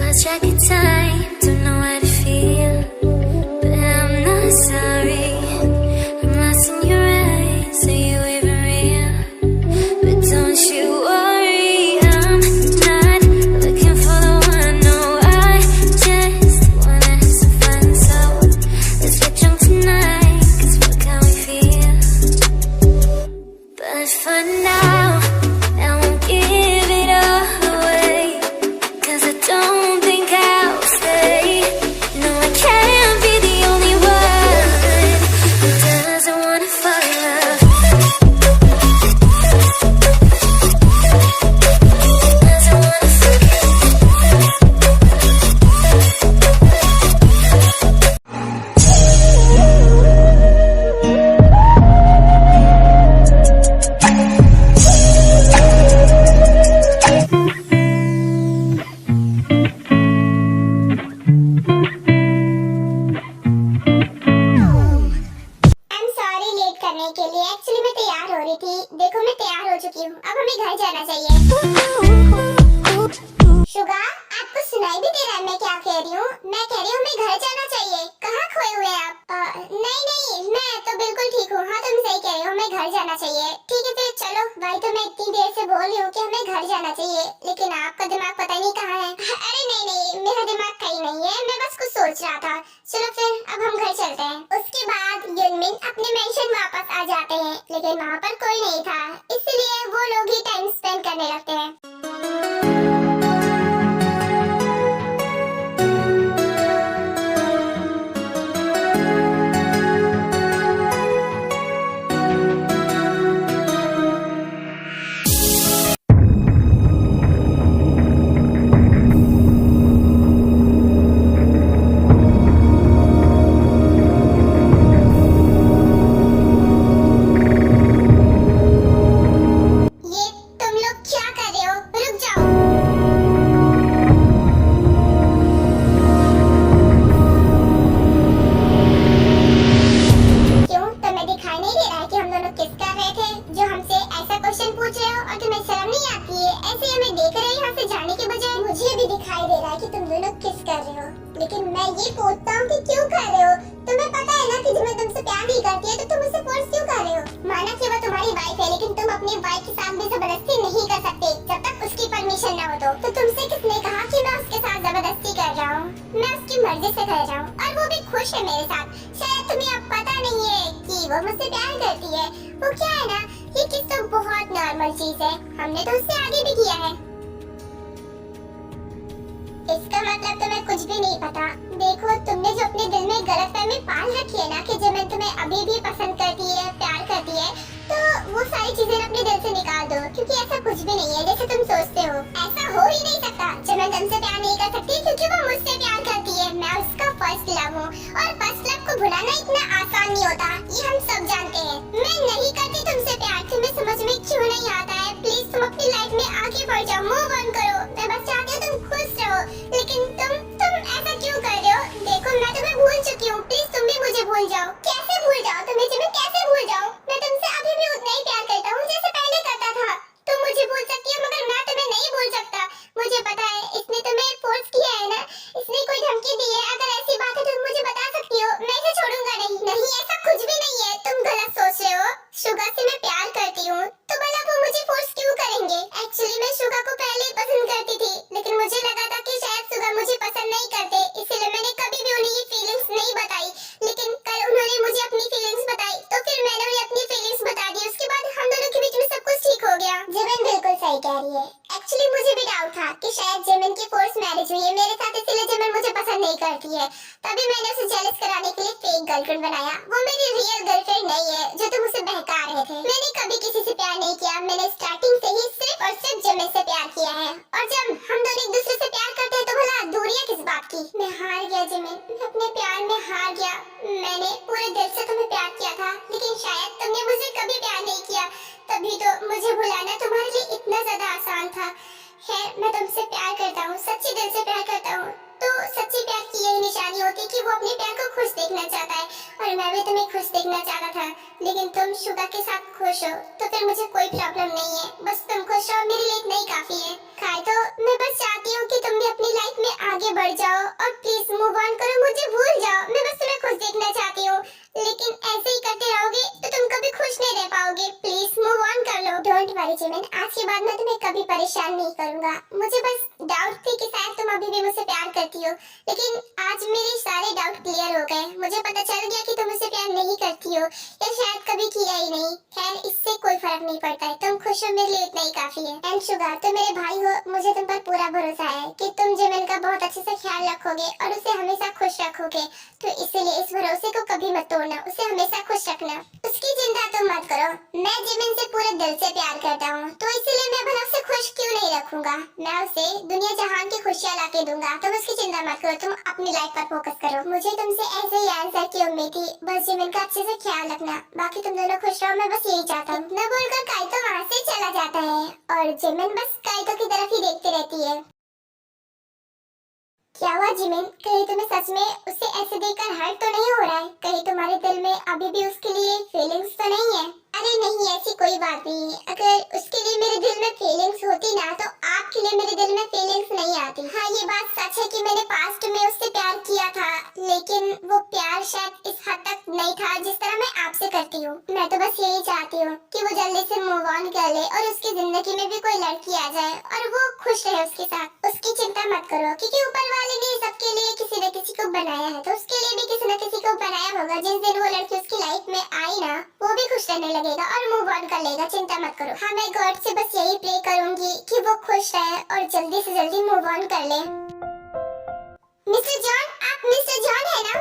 lost track of time, don't know how to feel, but I'm not sorry. I'm lost in your eyes, are you even real? But don't you worry, I'm not looking for the one, no, I just wanna have some fun. So let's get drunk tonight, 'cause fuck how we feel. But for now, I won't give it all away, 'cause I don't think I'll stay. No, I can't be the only one who doesn't wanna fall in love. Doesn't wanna fall in I'm sorry late करने के लिए। Actually मैं तैयार हो रही थी। देखो मैं तैयार हो चुकी हूँ। अब हमें घर जाना चाहिए। शुगा, आपको सुनाई भी दे रहा है मैं क्या कह रही हूँ? मैं कह रही हूँ हमें घर जाना चाहिए। कहाँ खोए हुए हैं आप? नहीं नहीं, मैं तो बिल्कुल ठीक हूँ। हाँ तुम सही कह रही हो, हमें घर जाना चाहिए। ठीक है फिर चलो। भाई तो मैं इतनी देर से बोल रही हूँ कि हमें घर जाना चाहिए, लेकिन आपका दिमाग पता नहीं कहाँ है। अरे नहीं नहीं, मेरा दिमाग कहीं नहीं है, मैं बस कुछ सोच रहा था। चलो फिर अब हम घर चलते हैं। उसके बाद युनमिन अपने मेंशन वापस आ जाते हैं, लेकिन वहाँ पर कोई नहीं था, इसलिए वो लोग ही टाइम स्पेंड करने लगते हैं। ये तुम लोग क्या कर रहे हो? रुक जाओ। क्यों, तुम्हें दिखाई नहीं दे रहा है कि हम दोनों किस कर रहे थे? जो हमसे ऐसा क्वेश्चन पूछ रहे हो और तुम्हें शर्म नहीं आती है? ऐसे ही हमें देख रहे हो यहाँ से जाने के बजाय? मुझे भी दिखाई दे रहा है कि तुम दोनों किस कर रहे हो, लेकिन मैं ये पूछता हूँ कि क्यों कर रहे हो? तुम्हें पता है ना कि जब मैं तुमसे प्यार नहीं करती है तो तुम उसे फोर्स क्यों कर रहे हो? माना कि वो तुम्हारी वाइफ है, लेकिन तुम अपनी वाइफ के साथ भी जबरदस्ती नहीं कर सकते जब तक उसकी परमिशन ना हो। तो तुमसे किसने कहा कि मैं उसके साथ जबरदस्ती कर रहा हूँ? मैं उसकी मर्जी से कर रहा हूँ और वो भी खुश है मेरे साथ। शायद तुम्हें अब पता नहीं है कि वो मुझसे प्यार करती है। वो क्या है ना, ये किस तो बहुत नॉर्मल चीज है, हमने तो उससे आगे भी किया है। इसका मतलब तुम्हें कुछ भी नहीं पता। देखो, तुमने जो अपने दिल में गलतफहमी पाल रखी है ना कि जमीन तुम्हें अभी भी पसंद करती है, प्यार करती है, तो वो सारी चीजें अपने दिल से निकाल दो, क्योंकि ऐसा कुछ भी नहीं है जैसे तुम सोचते हो। ऐसा हो ही नहीं सकता। जमीन तुमसे प्यार नहीं कर सकती क्योंकि वो मुझसे प्यार करती है। मैं उसका फर्स्ट लव हूँ और फर्स्ट लव को भुलाना इतना आसान नहीं होता, ये हम सब जानते हैं। मैं नहीं करती तुमसे प्यार, तुम्हें समझ में क्यों नहीं आता है? प्लीज तुम अपनी लाइफ में आगे बढ़ जाओ, मूव ऑन करो। मैं बस चाहती हूँ तुम खुश रहो, लेकिन तुम ऐसा क्यों कर रहे हो? देखो मैं तुम्हें भूल चुकी हूँ, प्लीज तुम भी मुझे भूल जाओ। कैसे भूल जाओ तुम्हें? मैं कैसे भूल जाऊँ? मैं तुमसे अभी भी उतना ही प्यार करता हूँ जैसे पहले करता था। तुम मुझे भूल सकती हो मगर मैं तुम्हें नहीं भूल सकता। मुझे पता है इसने तुम्हें फोर्स किया है ना, इसने कोई धमकी दी है। अगर ऐसी बात है तो तुम मुझे बता सकती हो, मैं इसे छोड़ूंगा नहीं। नहीं, ऐसा कुछ भी नहीं है, तुम गलत सोच रहे हो। शुगा से मैं प्यार करती हूँ, तो भला वो मुझे फोर्स क्यों करेंगे? एक्चुअली मैं शुगा को पहले ही पसंद करती थी, लेकिन मुझे लगा था कि शायद शुगा मुझे पसंद नहीं करते, इसलिए मैंने कभी भी उन्हें ये फीलिंग्स नहीं बताई। लेकिन कल उन्होंने मुझे अपनी फीलिंग्स बताई, तो फिर मैंने उन्हें अपनी फीलिंग्स बता दी। उसके बाद हम दोनों के बीच में सब कुछ ठीक हो गया। जिमिन बिल्कुल सही कह रही है। एक्चुअली मुझे भी डाउट था कि शायद जिमिन की फोर्स मैरिज हुई है मेरे साथ, इसलिए जिमिन मुझे पसंद नहीं करती है। तभी मैंने उसे जेलस कराने के लिए फेक गर्लफ्रेंड बनाया। वो मेरी रियल गर्लफ्रेंड नहीं है जो तुम उसे बहका रहे थे। मैंने कभी किसी से प्यार नहीं किया, मैंने स्टार्टिंग से ही सिर्फ और सिर्फ जिमिन से प्यार किया है। और जब हम दोनों एक दूसरे से प्यार करते हैं तो भला दूरियां किस बात की? मैं हार गया जिमिन, मैं अपने प्यार में हार गया। मैंने पूरे दिल से तुम्हें प्यार किया था, लेकिन शायद तुमने मुझे कभी प्यार नहीं किया, तभी तो मुझे भुलाना तुम्हारे लिए इतना ज्यादा आसान था। खैर, मैं तुमसे प्यार करता हूँ, सच्चे दिल से प्यार करता हूँ। तो सच्चे प्यार की यही निशानी होती है कि वो अपने प्यार को खुश देखना चाहता है, और मैं भी तुम्हें खुश देखना चाहता था। लेकिन तुम शुगा के साथ खुश हो तो फिर मुझे कोई प्रॉब्लम नहीं है। बस तुम खुश रहो, मेरे लिए इतना ही काफी है। खाए तो मैं बस चाहती हूँ कि तुम भी अपनी लाइफ में आगे बढ़ जाओ और प्लीज मूव ऑन करो, मुझे भूल जाओ। मैं बस तुम्हें खुश देखना चाहती हूँ, लेकिन ऐसे ही करते रहोगे तो तुम कभी खुश नहीं रह पाओगे। प्लीज मूव ऑन कर लो। डोंट वरी जिमिन, आज के बाद मैं तुम्हें कभी परेशान नहीं करूंगा। मुझे बस डाउट थी कि शायद तुम अभी भी मुझसे प्यार करती हो, लेकिन आज मेरे सारे डाउट क्लियर हो गए। मुझे पता चल गया कि तुम मुझसे प्यार नहीं करती हो या शायद कभी किया ही नहीं। खैर, इससे कोई फर्क नहीं पड़ता है, तुम खुश हो मेरे लिए इतना ही काफी है। एंड शुगर, तुम मेरे भाई हो, मुझे तुम पर पूरा भरोसा है कि तुम जिमिन का बहुत अच्छे से ख्याल रखोगे और उसे हमेशा खुश रखोगे। तो इसीलिए इस भरोसे को कभी मत तोड़ना, उसे हमेशा खुश रखना। उसकी चिंता तुम मत करो, मैं जिमिन से पूरे दिल से प्यार करता हूँ, तो इसीलिए मैं भला उसे खुश क्यों नहीं रखूंगा। मैं उसे दुनिया जहान की खुशियाँ ला के दूंगा। तुम उसकी चिंता मत करो, तुम अपनी लाइफ पर फोकस करो। मुझे तुमसे ऐसे ही आंसर की उम्मीद थी। बस जिमिन का अच्छे से ख्याल रखना, बाकी तुम दोनों खुश रहो, मैं बस यही चाहता हूँ। न बोलकर काइतो वहाँ से चला जाता है और जिमिन बस काइतो की तरफ ही देखती रहती है। क्या हुआ जिमिन, कहीं तुम्हें सच में उसे ऐसे देखकर हर्ट तो नहीं हो रहा है? कहीं तुम्हारे दिल में अभी भी उसके लिए फीलिंग्स तो नहीं है? अरे नहीं, ऐसी कोई बात नहीं है। अगर उसके लिए मेरे दिल में फीलिंग्स होती ना तो आपके लिए मेरे दिल में फीलिंग्स नहीं आती। हाँ, ये बात सच है कि मैंने पास्ट में उससे प्यार किया था, लेकिन वो प्यार शायद इस हद तक नहीं था जिस तरह मैं आपसे करती हूँ। मैं तो बस यही चाहती हूँ कि वो जल्दी से मूव ऑन कर ले और उसकी जिंदगी में भी कोई लड़की आ जाए और वो खुश रहे उसके साथ। उसकी चिंता मत करो, क्योंकि ऊपर वाले ने सबके लिए किसी न किसी को बनाया है, तो उसके लिए भी किसी न किसी को बनाया होगा। जिस दिन वो लड़की उसकी लाइफ में आई ना, वो भी खुश रहने लगेगा और मूव ऑन कर लेगा। चिंता मत करो। हाँ, मैं गॉड से बस यही प्रे करूंगी कि वो खुश रहे और जल्दी से जल्दी मूव ऑन कर ले। मिस्टर जॉन, आप मिस्टर जॉन है ना?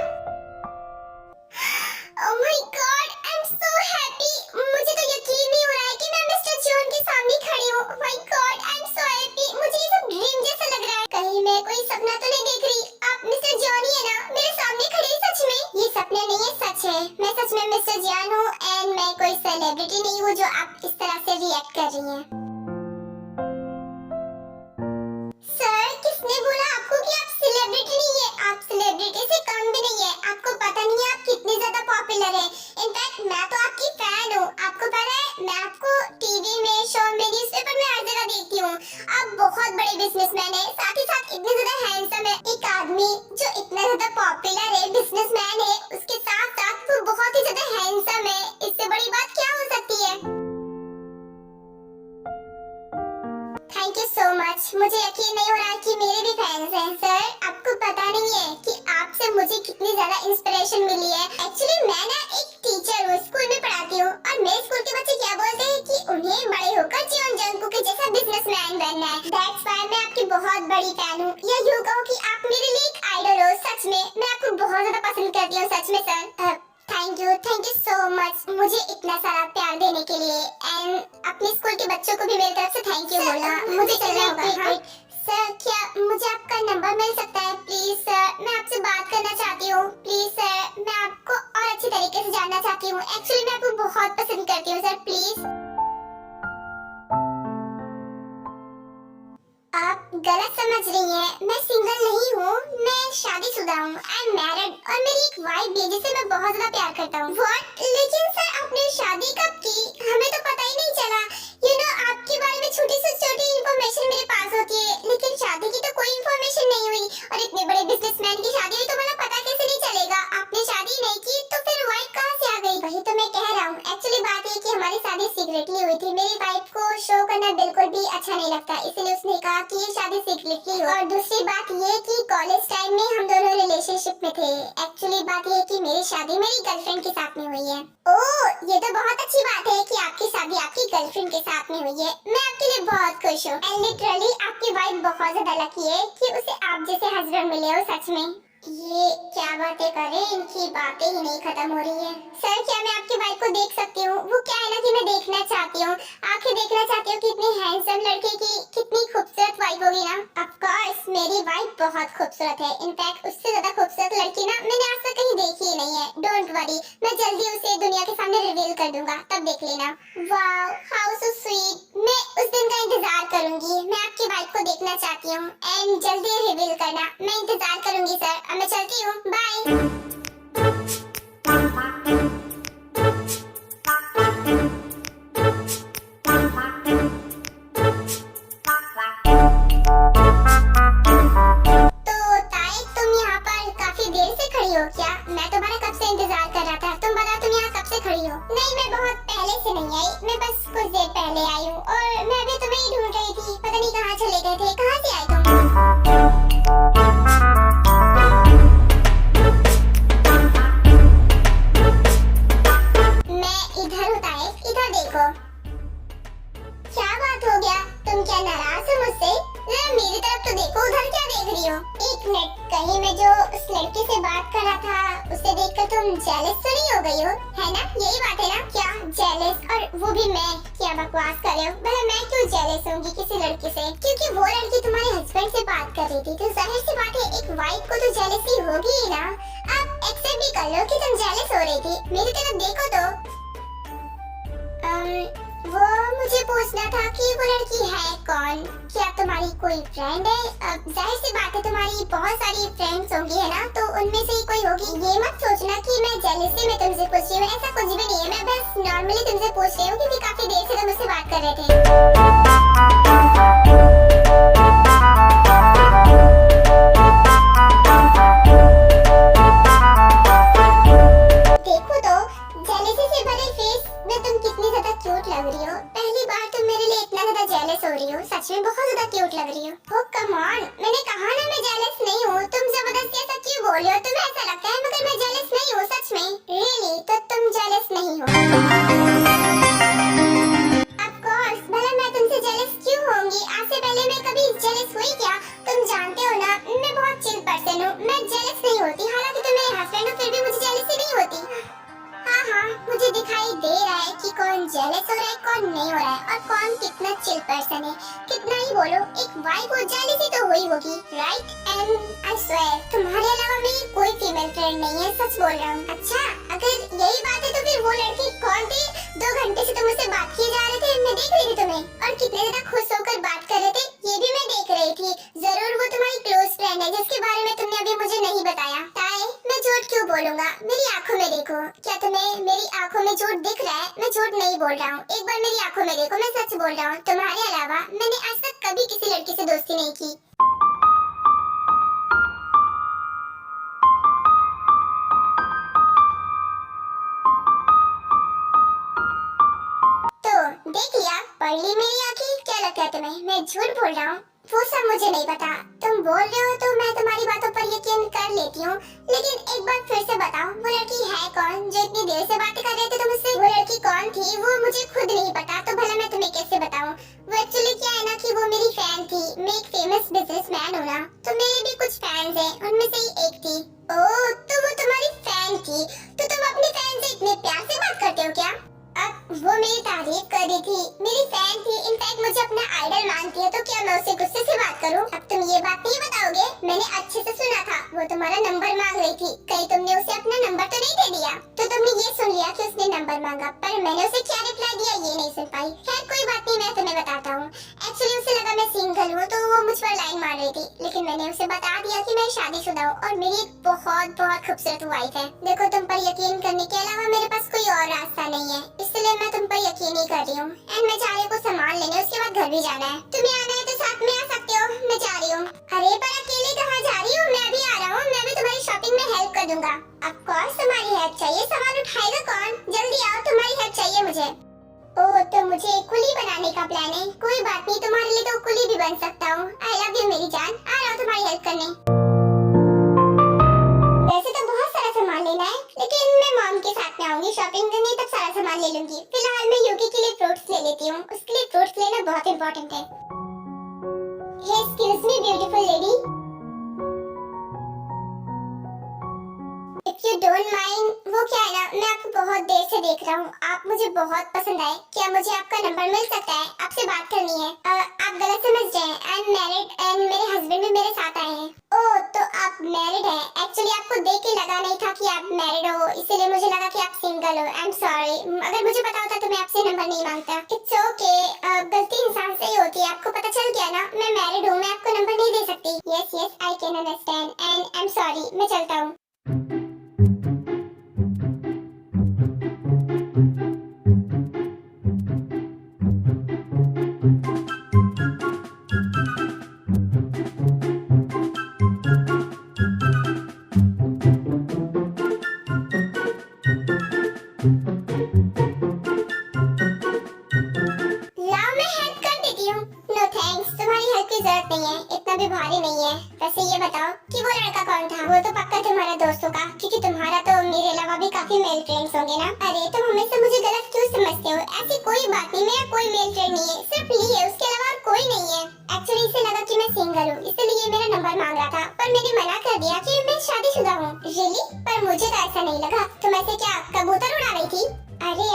Oh my God, I am so happy. मुझे तो यकीन नहीं हो रहा है कि मैं मिस्टर जॉन के सामने खड़ी हूँ। Oh my God, I am so happy. मुझे ये सब ड्रीम जैसा लग रहा है। कहीं मैं कोई सपना तो नहीं देख रही? आप मिस्टर जॉन ही है ना, मेरे सामने खड़े सच में? ये सपने नहीं है, सच है। मैं सच में मिस्टर जॉन हूँ एंड मैं कोई सेलिब्रिटी नहीं हूँ जो आप इस तरह से रिएक्ट कर रही हैं। सर, किसने बोला आपको कि आप सेलिब्रिटी नहीं है? आप सेलिब्रिटी से कम भी नहीं है। आपको पता नहीं है आप कितने ज्यादा पॉपुलर है। इनफैक्ट मैं तो आपकी फैन हूँ। आपको पता है, मैं आपको टीवी में, शो में, न्यूज़पेपर में हर जगह देखती हूँ। आप बहुत बड़े बिजनेसमैन है, साथ ही साथ इतने ज्यादा हैंडसम है। एक आदमी जो इतना ज्यादा पॉपुलर है, बिजनेसमैन है, उसके साथ साथ वो बहुत ही ज्यादा हैंडसम है। इससे बड़ी बात क्या हो सकती है? Thank you so much. मुझे यकीन नहीं हो रहा है कि मेरे भी फैंस हैं। सर, आपको पता नहीं है कि आपसे मुझे कितनी ज्यादा इंस्पिरेशन मिली है। एक्चुअली मैं ना एक टीचर हूँ, स्कूल में पढ़ाती हूँ, और मेरे स्कूल के बच्चे क्या बोलते हैं कि उन्हें बड़े होकर जियोन जंगकुक के जैसा बिजनेसमैन बनना है। दैट्स व्हाई मैं आपकी बहुत बड़ी फैन हूँ, या यूँ कहो कि आप मेरे लिए एक आइडल हो। सच में मैं आपको बहुत ज्यादा पसंद करती हूँ, सच में sir. Thank you so much मुझे इतना सारा प्यार देने के लिए। एंड अपने स्कूल के बच्चों को भी मेरी तरफ से थैंक यू बोलना। मुझे चलना होगा। हाँ? सर, क्या मुझे आपका नंबर मिल सकता है प्लीज? सर, मैं आपसे बात करना चाहती हूँ। प्लीज सर, मैं आपको और अच्छे तरीके से जानना चाहती हूँ। एक्चुअली मैं आपको बहुत पसंद करती हूँ सर, प्लीज। आप गलत समझ रही हैं। मैं सिंगल नहीं हूँ, मैं शादीशुदा हूँ। आई एम मैरिड और मेरी एक वाइफ भी है जिसे मैं बहुत ज्यादा प्यार करता हूँ। व्हाट? लेकिन सर, आपने शादी कब की? हमें तो पता ही नहीं चला। यू नो, आपके बारे में छोटी से छोटी इंफॉर्मेशन मेरे पास होती है, लेकिन शादी की तो कोई इंफॉर्मेशन नहीं हुई। और इतने बड़े बिजनेसमैन की शादी हुई तो मुझे पता कैसे नहीं चलेगा? आपने शादी नहीं की तो फिर वाइफ कहाँ से आ गई? वही तो मैं कह रहा हूँ। एक्चुअली बात ये कि हमारी शादी सीक्रेटली हुई थी। मेरी वाइफ को शो करना बिल्कुल भी अच्छा नहीं लगता, इसलिए उसने कहा कि ये शादी सीक्रेटली हो। और दूसरी बात ये कि कॉलेज टाइम में हम दोनों रिलेशनशिप में थे। एक्चुअली बात ये कि मेरी शादी मेरी गर्लफ्रेंड के साथ में हुई है। ओह, ये तो बहुत अच्छी बात है कि आपकी शादी आपकी गर्लफ्रेंड के साथ में हुई है। मैं आपके लिए बहुत खुश हूँ। एंड लिटरली आपकी वाइफ बहुत ज्यादा लकी है कि उसे आप जैसे हस्बैंड मिले हो। सच में ये क्या बातें करें, इनकी बातें ही नहीं खत्म हो रही है। सर, क्या मैं आपकी वाइफ को देख सकती हूँ? वो क्या है ना कि मैं देखना चाहती हूँ, आंखें देखना चाहती हूँ कि इतने हैंडसम लड़के की कितनी खूबसूरत वाइफ होगी ना। ऑफ कोर्स मेरी वाइफ बहुत खूबसूरत है। इनफैक्ट उससे ज्यादा खूबसूरत लड़की ना मैंने आज तक कहीं देखी ही नहीं है। डोंट वरी, मैं जल्दी उसे दुनिया के सामने रिवील कर दूंगा, तब देख लेना। Wow, how so sweet. मैं उस दिन का इंतजार करूंगी। मैं आपकी वाइफ को देखना चाहती हूँ एंड जल्दी रिवील करना। मैं इंतजार करूंगी सर। अब मैं चलती हूँ, बाय। एक मिनट, कहीं मैं जो उस लड़के से बात कर रहा था उसे देखकर तुम जेलस तो नहीं हो गई हो, है ना? यही बात है ना? क्या जेलस, और वो भी मैं? क्या बकवास कर रहे हो? भला मैं क्यों जेलस होंगी किसी लड़के से? क्योंकि वो लड़की तुम्हारे हस्बैंड से बात कर रही थी, तो जाहिर सी बात है एक वाइफ को तो जेलसी होगी ही ना। आप एक्सेप्ट भी कर लो कि तुम जेलस हो रही थी। मेरी तरफ देखो तो। वो मुझे पूछना था कि वो लड़की है कौन? क्या तुम्हारी कोई फ्रेंड है? जाहिर सी बात है तुम्हारी बहुत सारी फ्रेंड्स होंगी, है ना? तो उनमें से ही कोई होगी। ये मत सोचना कि मैं जेलसी में तुमसे पूछ रही हूँ, ऐसा कुछ भी नहीं है। मैं बस नॉर्मली तुमसे पूछ रही हूँ क्योंकि काफी देर से तुम मुझसे बात कर रहे थे। देखो तो जेलसी से भरे फेस में तुम कितनी ज्यादा क्यूट लग रही हो। पहली बार तुम मेरे लिए इतना ज्यादा जेलस हो रही हो, सच में बहुत ज्यादा क्यूट लग रही हो। ओह कम ऑन, मैंने कहा ना मैं जेलस नहीं हूँ। तुम जबरदस्ती ऐसा क्यों बोल रही हो? तुम्हें ऐसा लगता है मगर मैं जेलस नहीं हूँ सच में। रियली? तो तुम जेलस नहीं हो? ऑफ कोर्स, भला मैं तुमसे जेलस क्यों होंगी? आज से पहले मैं कभी जेलस हुई क्या? तुम जानते हो ना मैं बहुत चिल पर्सन हूँ, मैं जेलस नहीं होती। हालांकि तुम मेरे हस्बैंड हो फिर भी मुझे जेलसी नहीं होती। हाँ, मुझे दिखाई दे रहा है कि कौन जेलस हो रहा है कौन नहीं हो रहा है, और कौन कितना चिल पर्सन है। कितना ही बोलो, एक वाइफ हो जेलसी तो हुई होगी, राइट? एंड आई स्वेयर तुम्हारे अलावा मेरी कोई फीमेल फ्रेंड नहीं है, सच बोल रहा हूँ। अच्छा, अगर यही बात है तो फिर वो लड़की कौन थी? 2 घंटे से तुम मुझसे बात किए जा रहे थे, मैं देख रही थी तुम्हें, और कितने ज्यादा खुश होकर बात कर रहे थे ये भी मैं देख रही थी। जरूर वो तुम्हारी क्लोज फ्रेंड है जिसके बारे में तुमने अभी मुझे नहीं बताया। ताए, मैं झूठ क्यों बोलूंगा? मेरी आंखों में देखो। क्या तुम्हें मेरी आंखों में झूठ दिख रहा है? मैं झूठ नहीं बोल रहा हूँ, एक बार मेरी आंखों में देखो, मैं सच बोल रहा हूँ। तुम्हारे अलावा मैंने आज तक कभी किसी लड़की से दोस्ती नहीं की। तो देख लिया, पढ़ ली मेरी आंखें। क्या लगता है तुम्हें मैं झूठ बोल रहा हूँ? वो सब मुझे नहीं पता, तुम बोल रहे हो तो मैं तुम्हारी बातों पर यकीन कर लेती हूँ। लेकिन एक बार फिर से बताओ, वो लड़की है कौन जो इतनी देर से बातें कर रहे थे तुमसे? वो लड़की कौन थी वो मुझे खुद नहीं पता, तो भला मैं तुम्हें कैसे बताऊँ? वो एक्चुअली क्या है ना कि वो मेरी फैन थी। मैं एक फेमस बिजनेसमैन हूँ ना, तो मेरे भी कुछ फैंस हैं, उनमें से ही एक थी। ओह, तो वो तुम्हारी फैन थी? तो तुम अपनी फैन से इतने प्यार से बात करते हो क्या? अब वो मेरी तारीफ कर रही थी, मेरी फैन थी, इनफैक्ट मुझे अपना आइडल मानती है, तो क्या मैं उससे गुस्से से बात करूं? अब तुम ये बात नहीं बताओगे? मैंने अच्छे से सुना था, वो तुम्हारा नंबर मांग रही थी। कहीं तुमने उसे अपना नंबर तो नहीं दे दिया? तो तुमने ये सुन लिया कि उसने नंबर मांगा, पर मैंने उसे क्या रिप्लाई दिया ये नहीं सुन पाई। खैर कोई बात नहीं, मैं तुम्हें बताता हूँ। एक्चुअली उसे लगा मैं सिंगल हूँ, तो वो मुझ पर लाइन मार रही थी, लेकिन मैंने उसे बता दिया कि मैं शादीशुदा हूँ और मेरी एक बहुत बहुत खूबसूरत वाइफ है। देखो, तुम पर यकीन करने के अलावा मेरे पास कोई और रास्ता नहीं है, इसलिए मैं तुम पर यकीन ही कर रही हूँ। एंड मैं जा रही हूँ सामान लेने, उसके बाद घर भी जाना है। तुम्हें आना है तो साथ में आ सकते हो, मैं जा रही हूँ। अरे पर अकेले कहाँ जा रही हूँ? मैं भी आ रहा हूँ, मैं भी तुम्हारी शॉपिंग में हेल्प कर दूंगा। ऑफ कोर्स तुम्हारी हेल्प चाहिए, सामान उठाएगा कौन? जल्दी आओ, तुम्हारी हेल्प चाहिए मुझे। ओह, तो मुझे कुली बनाने का प्लान है? कोई बात नहीं, तुम्हारे लिए तो कुली भी बन सकता हूँ। आई लव यू मेरी जान, आ रहा हूँ तुम्हारी हेल्प करने। वैसे तो बहुत सारा सामान लेना है, लेकिन मैं मॉम के साथ में आऊंगी शॉपिंग करने, तब सारा सामान ले लूंगी। फिलहाल मैं योगी के लिए फ्रूट्स ले लेती हूँ, उसके लिए फ्रूट्स लेना बहुत इंपॉर्टेंट है। Excuse me beautiful lady, if you don't mind, वो क्या है ना, मैं आपको बहुत देर से देख रहा हूँ, आप मुझे बहुत पसंद आए। क्या मुझे आपका नंबर मिल सकता है? आपसे बात करनी है। आप गलत समझ रहे हैं, आई एम मैरिड एंड मेरे हस्बैंड भी मेरे साथ आए हैं। ओह, तो आप मैरिड हैं? एक्चुअली आपको देख के लगा नहीं था कि आप मैरिड हो, इसीलिए मुझे लगा कि आप सिंगल हो। आई एम सॉरी, अगर मुझे पता होता तो मैं आपसे नंबर नहीं मांगता। इट्स ओके, गलती इंसान से ही होती है। आपको पता चल गया ना मैं मैरिड हूँ, मैं आपको नंबर नहीं दे सकती। Yes yes, I can understand and I am sorry, मैं चलता हूँ। भी भारी नहीं है। वैसे ये बताओ कि वो लड़का कौन था? वो तो पक्का तुम्हारा दोस्त होगा, क्योंकि तुम्हारा तो मेरे अलावा भी काफी मेल फ्रेंड्स होंगे ना। अरे तुम हमेशा मुझे गलत क्यों समझते हो? ऐसी कोई बात नहीं, मेरा कोई मेल फ्रेंड नहीं है, सिर्फ ली है, उसके अलावा और कोई नहीं है। एक्चुअली इसे लगा कि मैं सिंगल हूँ, इसलिए मेरा नंबर मांग रहा था, पर मेरी दिया कि मैं शादीशुदा हूँ। रियली? पर मुझे तो ऐसा नहीं लगा। तुम ऐसे क्या कबूतर उड़ा रही थी? अरे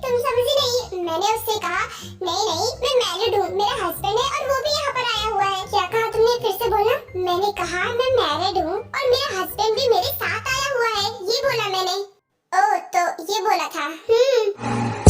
तुम समझी नहीं। मैंने उससे कहा नहीं मैं मैरिड हूँ, मेरा हस्बैंड है और वो भी यहाँ पर आया हुआ है। क्या कहा तुमने? फिर से बोलना। मैंने कहा मैं मैरिड हूँ और मेरा हस्बैंड भी मेरे साथ आया हुआ है, ये बोला मैंने। ओह तो ये बोला था।